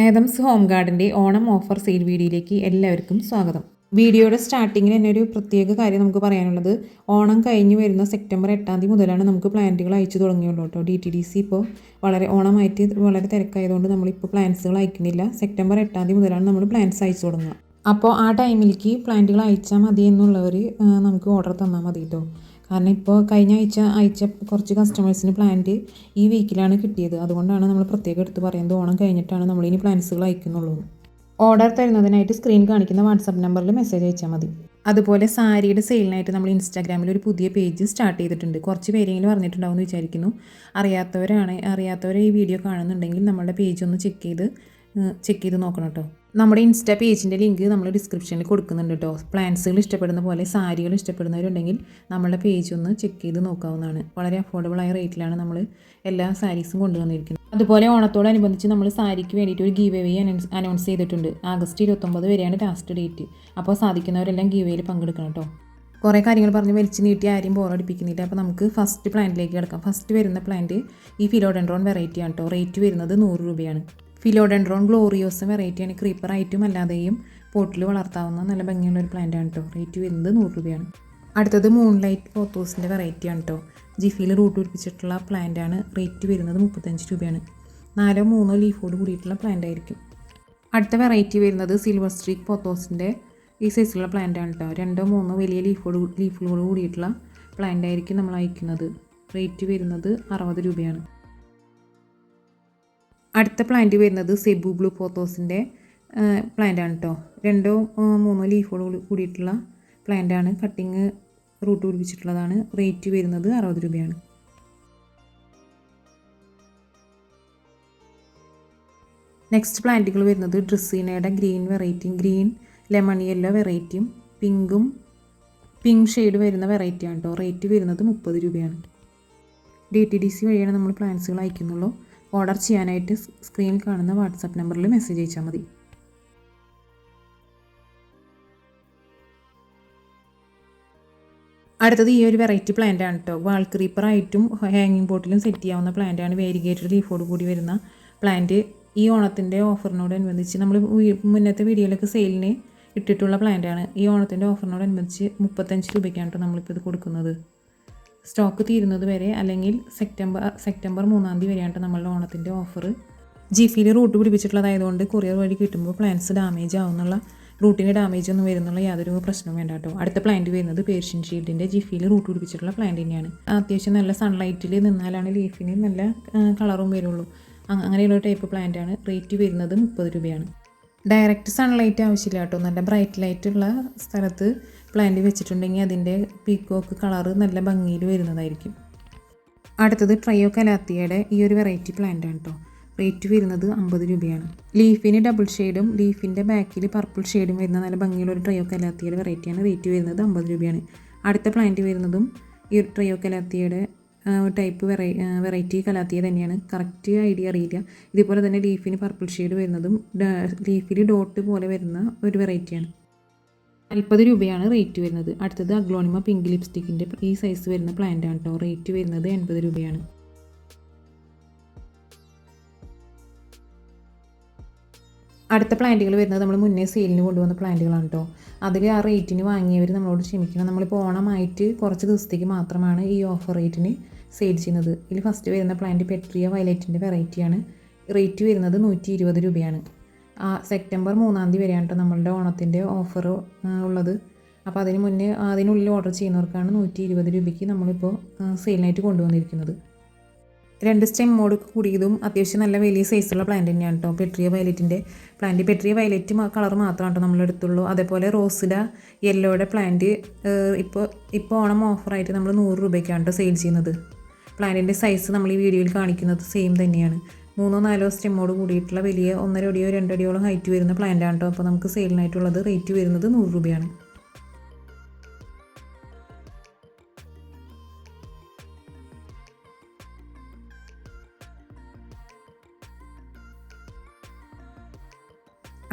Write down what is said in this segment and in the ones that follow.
ഏതംസ് home ഗാർഡൻ്റെ Onam offer sale വീഡിയോയിലേക്ക് എല്ലാവർക്കും സ്വാഗതം. വീഡിയോയുടെ സ്റ്റാർട്ടിങ്ങിൽ തന്നെ ഒരു പ്രത്യേക കാര്യം നമുക്ക് പറയാനുള്ളത്, ഓണം കഴിഞ്ഞ് വരുന്ന സെപ്റ്റംബർ 8 മുതലാണ് നമുക്ക് പ്ലാന്റുകൾ അയച്ചു തുടങ്ങിയുള്ളൂ കേട്ടോ. DTDC ഇപ്പോൾ വളരെ ഓണമായിട്ട് വളരെ തിരക്കായതുകൊണ്ട് നമ്മളിപ്പോൾ പ്ലാന്റ്സുകൾ അയക്കുന്നില്ല. സെപ്റ്റംബർ 8 മുതലാണ് നമ്മൾ പ്ലാന്റ്സ് അയച്ചു തുടങ്ങുക. അപ്പോൾ ആ ടൈമിലേക്ക് പ്ലാന്റുകൾ അയച്ചാൽ മതി എന്നുള്ളവർ നമുക്ക് ഓർഡർ തന്നാൽ മതി കേട്ടോ. കാരണം ഇപ്പോൾ കഴിഞ്ഞ അയച്ച കുറച്ച് കസ്റ്റമേഴ്സിന് പ്ലാന്റ് ഈ വീക്കിലാണ് കിട്ടിയത്. അതുകൊണ്ടാണ് നമ്മൾ പ്രത്യേകം എടുത്ത് പറയുന്നത്, ഓണം കഴിഞ്ഞിട്ടാണ് നമ്മളിനി പ്ലാന്റ്സുകൾ അയക്കുന്നുള്ളൂ. ഓർഡർ തരുന്നതിനായിട്ട് സ്ക്രീൻ കാണിക്കുന്ന വാട്സാപ്പ് നമ്പറിൽ മെസ്സേജ് അയച്ചാൽ മതി. അതുപോലെ സാരിയുടെ സെയിലിനായിട്ട് നമ്മൾ ഇൻസ്റ്റാഗ്രാമിൽ ഒരു പുതിയ പേജ് സ്റ്റാർട്ട് ചെയ്തിട്ടുണ്ട്. കുറച്ച് പേരെങ്കിലും അറിഞ്ഞിട്ടുണ്ടാവും എന്ന് വിചാരിക്കുന്നു. അറിയാത്തവർ ഈ വീഡിയോ കാണുന്നുണ്ടെങ്കിൽ നമ്മളുടെ പേജ് ഒന്ന് ചെക്ക് ചെയ്ത് നോക്കണം കേട്ടോ. നമ്മുടെ ഇൻസ്റ്റാ പേജിൻ്റെ ലിങ്ക് നമ്മൾ ഡിസ്ക്രിപ്ഷനിൽ കൊടുക്കുന്നുണ്ട് കേട്ടോ. പ്ലാന്റ്സുകൾ ഇഷ്ടപ്പെടുന്ന പോലെ സാരികൾ ഇഷ്ടപ്പെടുന്നവരുണ്ടെങ്കിൽ നമ്മളുടെ പേജ് ഒന്ന് ചെക്ക് ചെയ്ത് നോക്കാവുന്നതാണ്. വളരെ അഫോർഡബിളായ റേറ്റിലാണ് നമ്മൾ എല്ലാ സാരീസും കൊണ്ടുവന്നിരിക്കുന്നത്. അതുപോലെ ഓണത്തോടനുബന്ധിച്ച് നമ്മൾ സാരിക്ക് വേണ്ടിയിട്ട് ഒരു ഗീവ് അവേ അനൗൺസ് ചെയ്തിട്ടുണ്ട്. ആഗസ്റ്റ് 29 വരെയാണ് ലാസ്റ്റ് ഡേറ്റ്. അപ്പോൾ സാധിക്കുന്നവരെല്ലാം ഗീവ് അവേയിൽ പങ്കെടുക്കണം കേട്ടോ. കുറേ കാര്യങ്ങൾ പറഞ്ഞ് വലിച്ച് നീട്ടി ആരെയും ബോറടിപ്പിക്കുന്നില്ല. അപ്പോൾ നമുക്ക് ഫസ്റ്റ് പ്ലാന്റിലേക്ക് കിടക്കാം. ഫസ്റ്റ് വരുന്ന പ്ലാന്റ് ഈ ഫിലോഡെൻഡ്രോൺ വെറൈറ്റിയാണ് കേട്ടോ. റേറ്റ് വരുന്നത് 100 രൂപയാണ്. ഫിലോഡെൻഡ്രോൺ ഗ്ലോറിയോസും വെറൈറ്റിയാണ്. ക്രീപ്പറായിട്ടും അല്ലാതെയും പോട്ടിൽ വളർത്താവുന്ന നല്ല ഭംഗിയുള്ള ഒരു പ്ലാന്റാണ് കേട്ടോ. റേറ്റ് വരുന്നത് 100 രൂപയാണ്. അടുത്തത് മൂൺലൈറ്റ് പോത്തോസിൻ്റെ വെറൈറ്റിയാണ് കേട്ടോ. ജിഫിയിൽ റൂട്ട് പിടിപ്പിച്ചിട്ടുള്ള പ്ലാന്റാണ്. റേറ്റ് വരുന്നത് 35 രൂപയാണ്. 4-3 ലീഫോട് കൂടിയിട്ടുള്ള പ്ലാന്റ് ആയിരിക്കും. അടുത്ത വെറൈറ്റി വരുന്നത് സിൽവർ സ്ട്രീക്ക് പോത്തോസിൻ്റെ ഈ സൈസിലുള്ള പ്ലാന്റാണ് കേട്ടോ. 2-3 വലിയ ലീഫുകളോട് കൂടിയിട്ടുള്ള പ്ലാന്റ് ആയിരിക്കും നമ്മൾ അയക്കുന്നത്. റേറ്റ് വരുന്നത് 60 രൂപയാണ്. അടുത്ത പ്ലാന്റ് വരുന്നത് സെബു ബ്ലൂ പോത്തോസിൻ്റെ പ്ലാന്റാണ് കേട്ടോ. 2-3 ലീഫോട് കൂടിയിട്ടുള്ള പ്ലാന്റാണ്. Cutting root പിടിപ്പിച്ചിട്ടുള്ളതാണ്. റേറ്റ് വരുന്നത് 60 രൂപയാണ്. നെക്സ്റ്റ് പ്ലാന്റുകൾ വരുന്നത് ഡ്രസ്സീനയുടെ ഗ്രീൻ വെറൈറ്റിയും ഗ്രീൻ ലെമൺ യെല്ലോ വെറൈറ്റിയും പിങ്ക് ഷെയ്ഡ് വരുന്ന വെറൈറ്റിയാണ് കേട്ടോ. റേറ്റ് വരുന്നത് 30 രൂപയാണ്. DTDC വഴിയാണ് നമ്മൾ പ്ലാന്റ്സുകൾ അയക്കുന്നുള്ളൂ. ഓർഡർ ചെയ്യാനായിട്ട് സ്ക്രീനിൽ കാണുന്ന വാട്സാപ്പ് നമ്പറിൽ മെസ്സേജ് അയച്ചാൽ മതി. അടുത്തത് ഈ ഒരു വെറൈറ്റി പ്ലാന്റ് ആണ് കേട്ടോ. വാൾ ക്രീപ്പറായിട്ടും ഹാങ്ങിങ് പോട്ടിലും സെറ്റ് ചെയ്യാവുന്ന പ്ലാന്റാണ്. വേരിഗേറ്റഡ് ലീഫോട് കൂടി വരുന്ന പ്ലാന്റ്. ഈ ഓണത്തിൻ്റെ ഓഫറിനോടനുബന്ധിച്ച് നമ്മൾ മുന്നത്തെ വീഡിയോയിലൊക്കെ സെയിലിന് ഇട്ടിട്ടുള്ള പ്ലാന്റാണ്. ഈ ഓണത്തിൻ്റെ ഓഫറിനോടനുബന്ധിച്ച് 35 രൂപയ്ക്കാണ് കേട്ടോ നമ്മളിപ്പോൾ ഇത് കൊടുക്കുന്നത്. സ്റ്റോക്ക് തീരുന്നത് വരെ, അല്ലെങ്കിൽ സെപ്റ്റംബർ 3 വരെയാണ് നമ്മളുടെ ഓണത്തിൻ്റെ ഓഫർ. ജിഫിയിൽ റൂട്ട് പിടിപ്പിച്ചിട്ടുള്ളതായതുകൊണ്ട് കൊറിയർ വഴി കിട്ടുമ്പോൾ പ്ലാന്റ്സ് ഡാമേജ് ആവുന്നുള്ള, റൂട്ടിന് ഡാമേജ് ഒന്നും വരുന്നുള്ള യാതൊരു പ്രശ്നവും വേണ്ട കേട്ടോ. അടുത്ത പ്ലാന്റ് വരുന്നത് പേർഷ്യൻ ഷീൽഡിൻ്റെ ജിഫിയിൽ റൂട്ട് പിടിപ്പിച്ചിട്ടുള്ള പ്ലാന്റ് തന്നെയാണ്. അത്യാവശ്യം നല്ല സൺലൈറ്റിൽ നിന്നാലാണ് ലീഫിന് നല്ല കളറും വരുള്ളൂ. അങ്ങനെയുള്ള ടൈപ്പ് പ്ലാന്റാണ്. റേറ്റ് വരുന്നത് 30 രൂപയാണ്. ഡയറക്റ്റ് സൺലൈറ്റ് ആവശ്യമില്ല കേട്ടോ. നല്ല ബ്രൈറ്റ് ലൈറ്റുള്ള സ്ഥലത്ത് പ്ലാന്റ് വെച്ചിട്ടുണ്ടെങ്കിൽ അതിൻ്റെ പീക്കോക്ക് കളറ് നല്ല ഭംഗിയിൽ വരുന്നതായിരിക്കും. അടുത്തത് ട്രയോ കലാത്തിയയുടെ ഈ ഒരു വെറൈറ്റി പ്ലാന്റാണ് കേട്ടോ. റേറ്റ് വരുന്നത് 50 രൂപയാണ്. ലീഫിന് ഡബിൾ ഷെയ്ഡും ലീഫിൻ്റെ ബാക്കിൽ പർപ്പിൾ ഷെയ്ഡും വരുന്ന നല്ല ഭംഗിയുള്ള ഒരു ട്രയോ കലാത്തിയയുടെ വെറൈറ്റിയാണ്. റേറ്റ് വരുന്നത് 50 രൂപയാണ്. അടുത്ത പ്ലാന്റ് വരുന്നതും ഈ ഒരു ട്രയോ കലാത്തിയയുടെ ടൈപ്പ് വെറൈറ്റി കലാത്തിയ തന്നെയാണ്. കറക്റ്റ് ഐഡിയ അറിയില്ല. ഇതുപോലെ തന്നെ ലീഫിന് പർപ്പിൾ ഷെയ്ഡ് വരുന്നതും ലീഫിൽ ഡോട്ട് പോലെ വരുന്ന ഒരു വെറൈറ്റിയാണ്. 40 രൂപയാണ് റേറ്റ് വരുന്നത്. അടുത്തത് അഗ്ലോണിമ പിങ്ക് ലിപ്സ്റ്റിക്കിൻ്റെ ഈ സൈസ് വരുന്ന പ്ലാന്റ് ആണ് കേട്ടോ. റേറ്റ് വരുന്നത് 80 രൂപയാണ്. അടുത്ത പ്ലാന്റുകൾ വരുന്നത് നമ്മൾ മുന്നേ സെയിലിന് കൊണ്ടുവന്ന പ്ലാന്റുകളാണ് കേട്ടോ. അതിൽ ആ റേറ്റിന് വാങ്ങിയവർ നമ്മളോട് ക്ഷമിക്കണം. നമ്മളിപ്പോൾ ഓണമായിട്ട് കുറച്ച് ദിവസത്തേക്ക് മാത്രമാണ് ഈ ഓഫർ റേറ്റിന് സെയിൽ ചെയ്യുന്നത്. ഇതിൽ ഫസ്റ്റ് വരുന്ന പ്ലാന്റ് പെട്രിയ വയലറ്റിൻ്റെ വെറൈറ്റിയാണ്. റേറ്റ് വരുന്നത് 120 രൂപയാണ്. സെപ്റ്റംബർ 3 വരെയാണ് കേട്ടോ നമ്മളുടെ ഓണത്തിൻ്റെ ഓഫർ ഉള്ളത്. അപ്പോൾ അതിനുള്ളിൽ ഓർഡർ ചെയ്യുന്നവർക്കാണ് 120 രൂപയ്ക്ക് നമ്മളിപ്പോൾ സെയിലിനായിട്ട് കൊണ്ടുവന്നിരിക്കുന്നത്. 2 സ്റ്റെമ്മോട് കൂടിയതും അത്യാവശ്യം നല്ല വലിയ സൈസുള്ള പ്ലാന്റ് തന്നെയാണ് കേട്ടോ. പെട്രിയ വയലറ്റിൻ്റെ പ്ലാന്റ്. പെട്രിയ വയലറ്റ് കളർ മാത്രമാണ് കേട്ടോ നമ്മളെടുത്തുള്ളൂ. അതേപോലെ റോസിഡ യെല്ലോയുടെ പ്ലാന്റ് ഇപ്പോൾ ഓണം ഓഫറായിട്ട് നമ്മൾ 100 രൂപയ്ക്കാണ് കേട്ടോ സെയിൽ ചെയ്യുന്നത്. പ്ലാന്റിൻ്റെ സൈസ് നമ്മൾ ഈ വീഡിയോയിൽ കാണിക്കുന്നത് സെയിം തന്നെയാണ്. 3-4 സ്റ്റെമ്മോട് കൂടിയിട്ടുള്ള വലിയ 1.5 അടിയോ 2 അടിയോളം ഹൈറ്റ് വരുന്ന പ്ലാന്റ് ആണ് കേട്ടോ. അപ്പോൾ നമുക്ക് സെയിലിനായിട്ടുള്ളത്. റേറ്റ് വരുന്നത് 100 രൂപയാണ്.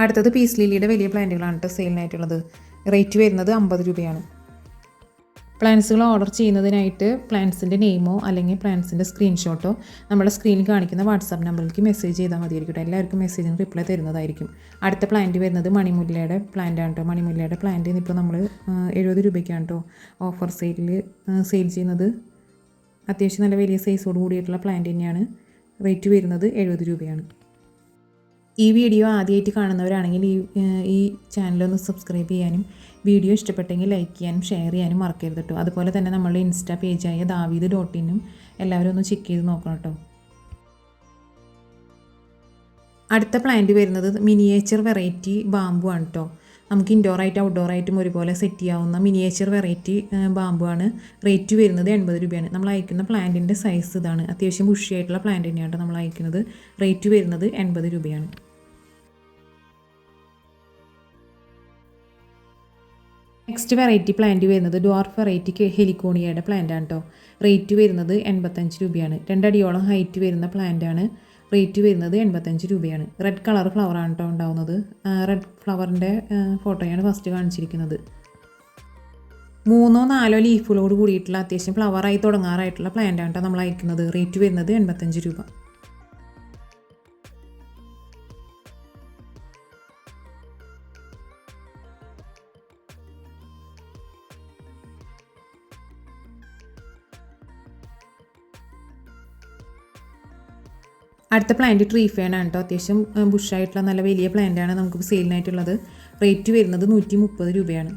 അടുത്തത് പീസ് ലില്ലിയുടെ വലിയ പ്ലാന്റുകളാണ് കേട്ടോ സെയിലിനായിട്ടുള്ളത്. റേറ്റ് വരുന്നത് 50 രൂപയാണ്. പ്ലാന്റ്സുകൾ ഓർഡർ ചെയ്യുന്നതിനായിട്ട് പ്ലാന്റ്സിൻ്റെ നെയിമോ അല്ലെങ്കിൽ പ്ലാന്റ്സിൻ്റെ സ്ക്രീൻഷോട്ടോ നമ്മുടെ സ്ക്രീനിൽ കാണിക്കുന്ന വാട്സാപ്പ് നമ്പറിലേക്ക് മെസ്സേജ് ചെയ്താൽ മതിയായിരിക്കും. എല്ലാവർക്കും മെസ്സേജിന് റിപ്ലൈ തരുന്നതായിരിക്കും. അടുത്ത പ്ലാന്റ് വരുന്നത് മണിമുല്ലയുടെ പ്ലാന്റ് ആണ് കേട്ടോ. മണിമുല്ലയുടെ പ്ലാന്റ് ഇപ്പോൾ നമ്മൾ 70 രൂപയ്ക്കാണ് കേട്ടോ ഓഫർ സെയിൽ ചെയ്യുന്നത്. അത്യാവശ്യം നല്ല വലിയ സൈസോട് കൂടിയിട്ടുള്ള പ്ലാന്റ് തന്നെയാണ്. റേറ്റ് വരുന്നത് 70 രൂപയാണ്. ഈ വീഡിയോ ആദ്യമായിട്ട് കാണുന്നവരാണെങ്കിൽ ഈ ചാനലൊന്ന് സബ്സ്ക്രൈബ് ചെയ്യാനും വീഡിയോ ഇഷ്ടപ്പെട്ടെങ്കിൽ ലൈക്ക് ചെയ്യാനും ഷെയർ ചെയ്യാനും മറക്കരുത് കേട്ടോ. അതുപോലെ തന്നെ നമ്മളുടെ ഇൻസ്റ്റാ പേജായ david.in എല്ലാവരും ഒന്ന് ചെക്ക് ചെയ്ത് നോക്കണം കേട്ടോ. അടുത്ത പ്ലാന്റ് വരുന്നത് മിനിയേച്ചർ വെറൈറ്റി ബാമ്പു ആണ് കേട്ടോ. നമുക്ക് ഇൻഡോറായിട്ടും ഔട്ട്ഡോറായിട്ടും ഒരുപോലെ സെറ്റ് ചെയ്യാവുന്ന മിനിയേച്ചർ വെറൈറ്റി ബാമ്പു ആണ്. റേറ്റ് വരുന്നത് 80 രൂപയാണ്. നമ്മൾ അയക്കുന്ന പ്ലാന്റിൻ്റെ സൈസ് ഇതാണ്. അത്യാവശ്യം ബുഷിയായിട്ടുള്ള പ്ലാന്റ് തന്നെയാണ് നമ്മൾ അയക്കുന്നത്. റേറ്റ് വരുന്നത് 80 രൂപയാണ്. നെക്സ്റ്റ് വെറൈറ്റി പ്ലാന്റ് വരുന്നത് ഡ്വാർഫ് വെറൈറ്റി ഹെലിക്കോണിയയുടെ പ്ലാന്റ് ആണ് കേട്ടോ. റേറ്റ് വരുന്നത് 85 രൂപയാണ്. 2 അടിയോളം ഹൈറ്റ് വരുന്ന പ്ലാന്റ് ആണ്. റേറ്റ് വരുന്നത് 85 രൂപയാണ്. റെഡ് കളർ ഫ്ലവറാണ് കേട്ടോ ഉണ്ടാവുന്നത്. റെഡ് ഫ്ലവറിൻ്റെ ഫോട്ടോയാണ് ഫസ്റ്റ് കാണിച്ചിരിക്കുന്നത്. 3-4 ലീഫുകളോട് കൂടിയിട്ടുള്ള അത്യാവശ്യം ഫ്ലവറായി തുടങ്ങാറായിട്ടുള്ള പ്ലാന്റ് ആണ് കേട്ടോ നമ്മൾ അയക്കുന്നത്. റേറ്റ് വരുന്നത് 85 രൂപ. അടുത്ത പ്ലാന്റ് ട്രീ ഫേൺ ആണ് കേട്ടോ. അത്യാവശ്യം ബുഷായിട്ടുള്ള നല്ല വലിയ പ്ലാന്റ് ആണ് നമുക്ക് സെയിലിനായിട്ടുള്ളത്. റേറ്റ് വരുന്നത് 130 രൂപയാണ്.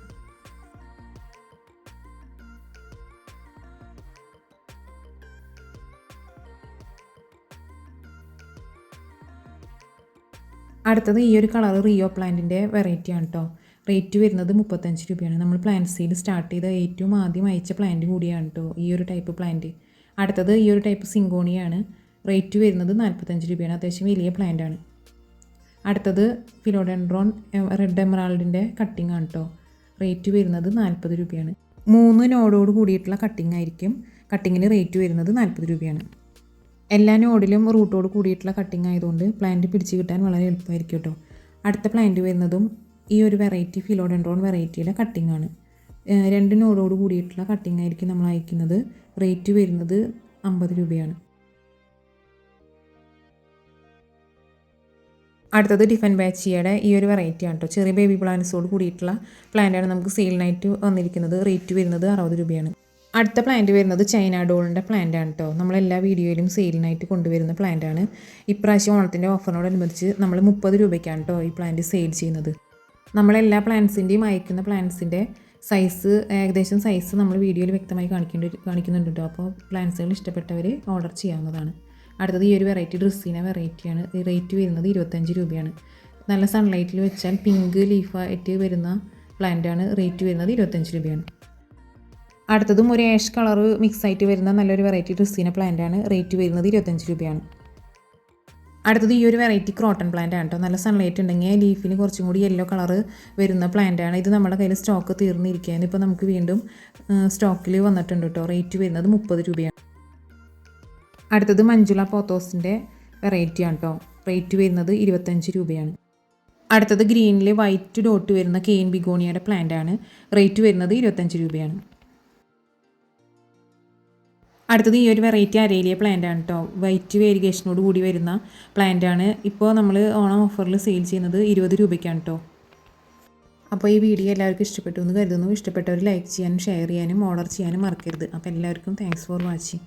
അടുത്തത് ഈ ഒരു കളർ റിയോ പ്ലാന്റിൻ്റെ വെറൈറ്റി ആണ് കേട്ടോ. റേറ്റ് വരുന്നത് 35 രൂപയാണ്. നമ്മൾ പ്ലാന്റ് സെയിൽ സ്റ്റാർട്ട് ചെയ്ത ഏറ്റവും ആദ്യം അയച്ച പ്ലാന്റ് കൂടിയാണ് കേട്ടോ ഈ ഒരു ടൈപ്പ് പ്ലാന്റ്. അടുത്തത് ഈ ഒരു ടൈപ്പ് സിങ്കോണിയാണ്. റേറ്റ് വരുന്നത് 45 രൂപയാണ്. അത്യാവശ്യം വലിയ പ്ലാന്റ് ആണ്. അടുത്തത് ഫിലോഡെൻഡ്രോൺ റെഡ് എമറാൾഡിൻ്റെ കട്ടിംഗ് ആണ് കേട്ടോ. റേറ്റ് വരുന്നത് 40 രൂപയാണ്. 3 നോഡോട് കൂടിയിട്ടുള്ള കട്ടിംഗ് ആയിരിക്കും. കട്ടിങ്ങിന് റേറ്റ് വരുന്നത് 40 രൂപയാണ്. എല്ലാ നോഡിലും റൂട്ടോട് കൂടിയിട്ടുള്ള കട്ടിംഗ് ആയതുകൊണ്ട് പ്ലാന്റ് പിടിച്ച് കിട്ടാൻ വളരെ എളുപ്പമായിരിക്കും കേട്ടോ. അടുത്ത പ്ലാന്റ് വരുന്നതും ഈ ഒരു വെറൈറ്റി ഫിലോഡെൻഡ്രോൺ വെറൈറ്റിയുടെ കട്ടിംഗ് ആണ്. 2 നോഡോട് കൂടിയിട്ടുള്ള കട്ടിംഗ് ആയിരിക്കും നമ്മൾ അയക്കുന്നത്. റേറ്റ് വരുന്നത് 50 രൂപയാണ്. അടുത്തത് ഡിഫൻ ബാച്ചിയുടെ ഈ ഒരു വെറൈറ്റി ആണ് കേട്ടോ. ചെറിയ ബേബി പ്ലാന്റ്സോട് കൂടിയിട്ടുള്ള പ്ലാന്റാണ് നമുക്ക് സെയിലിനായിട്ട് വന്നിരിക്കുന്നത്. റേറ്റ് വരുന്നത് 60 രൂപയാണ്. അടുത്ത പ്ലാന്റ് വരുന്നത് ചൈന ഡോളിൻ്റെ പ്ലാന്റ് ആണ് കേട്ടോ. നമ്മളെല്ലാ വീഡിയോയിലും സെയിലിനായിട്ട് കൊണ്ടുവരുന്ന പ്ലാന്റ് ആണ്. ഇപ്രാവശ്യം ഓണത്തിൻ്റെ ഓഫറിനോടനുബന്ധിച്ച് നമ്മൾ 30 രൂപയ്ക്കാണ് കേട്ടോ ഈ പ്ലാന്റ് സെയിൽ ചെയ്യുന്നത്. നമ്മളെല്ലാ പ്ലാന്റ്സിൻ്റെയും അയക്കുന്ന പ്ലാന്റ്സിൻ്റെ സൈസ് ഏകദേശം സൈസ് നമ്മൾ വീഡിയോയിൽ വ്യക്തമായി കാണിക്കുന്നുണ്ട് കേട്ടോ. അപ്പോൾ പ്ലാന്റ്സുകൾ ഇഷ്ടപ്പെട്ടവർ ഓർഡർ ചെയ്യാവുന്നതാണ്. അടുത്തത് ഈ ഒരു വെറൈറ്റി ഡ്രസ്സിന വെറൈറ്റിയാണ്. റേറ്റ് വരുന്നത് 25 രൂപയാണ്. നല്ല സൺലൈറ്റിൽ വെച്ചാൽ പിങ്ക് ലീഫായിട്ട് വരുന്ന പ്ലാന്റാണ്. റേറ്റ് വരുന്നത് 25 രൂപയാണ്. അടുത്തതും ഒരു ആഷ് കളർ മിക്സ് ആയിട്ട് വരുന്ന നല്ലൊരു വെറൈറ്റി ഡ്രസ്സിന പ്ലാന്റാണ്. റേറ്റ് വരുന്നത് 25 രൂപയാണ്. അടുത്തത് ഈ ഒരു വെറൈറ്റി ക്രോട്ടൺ പ്ലാന്റ് ആണ് കേട്ടോ. നല്ല സൺലൈറ്റ് ഉണ്ടെങ്കിൽ ലീഫിന് കുറച്ചും കൂടി യെല്ലോ കളർ വരുന്ന പ്ലാന്റ് ആണ്. ഇത് നമ്മുടെ കയ്യിൽ സ്റ്റോക്ക് തീർന്നിരിക്കുകയാണ്. ഇപ്പോൾ നമുക്ക് വീണ്ടും സ്റ്റോക്കിൽ വന്നിട്ടുണ്ട് കേട്ടോ. റേറ്റ് വരുന്നത് 30 രൂപയാണ്. അടുത്തത് മഞ്ജുള പോത്തോസിൻ്റെ വെറൈറ്റി ആണ് കേട്ടോ. റേറ്റ് വരുന്നത് 25 രൂപയാണ്. അടുത്തത് ഗ്രീനിൽ വൈറ്റ് ഡോട്ട് വരുന്ന കെയിൻ ബിഗോണിയയുടെ പ്ലാന്റ് ആണ്. റേറ്റ് വരുന്നത് 25 രൂപയാണ്. അടുത്തത് ഈ ഒരു വെറൈറ്റി അരേലിയ പ്ലാന്റ് ആണ് കേട്ടോ. വൈറ്റ് വേരിഗേഷനോട് കൂടി വരുന്ന പ്ലാന്റ് ആണ്. ഇപ്പോൾ നമ്മൾ ഓണം ഓഫറിൽ സെയിൽ ചെയ്യുന്നത് 20 രൂപയ്ക്കാണ് കേട്ടോ. അപ്പോൾ ഈ വീഡിയോ എല്ലാവർക്കും ഇഷ്ടപ്പെട്ടു എന്ന് കരുതുന്നു. ഇഷ്ടപ്പെട്ടവർ ലൈക്ക് ചെയ്യാനും ഷെയർ ചെയ്യാനും ഓർഡർ ചെയ്യാനും മറക്കരുത്. അപ്പോൾ എല്ലാവർക്കും താങ്ക്സ് ഫോർ വാച്ചിങ്.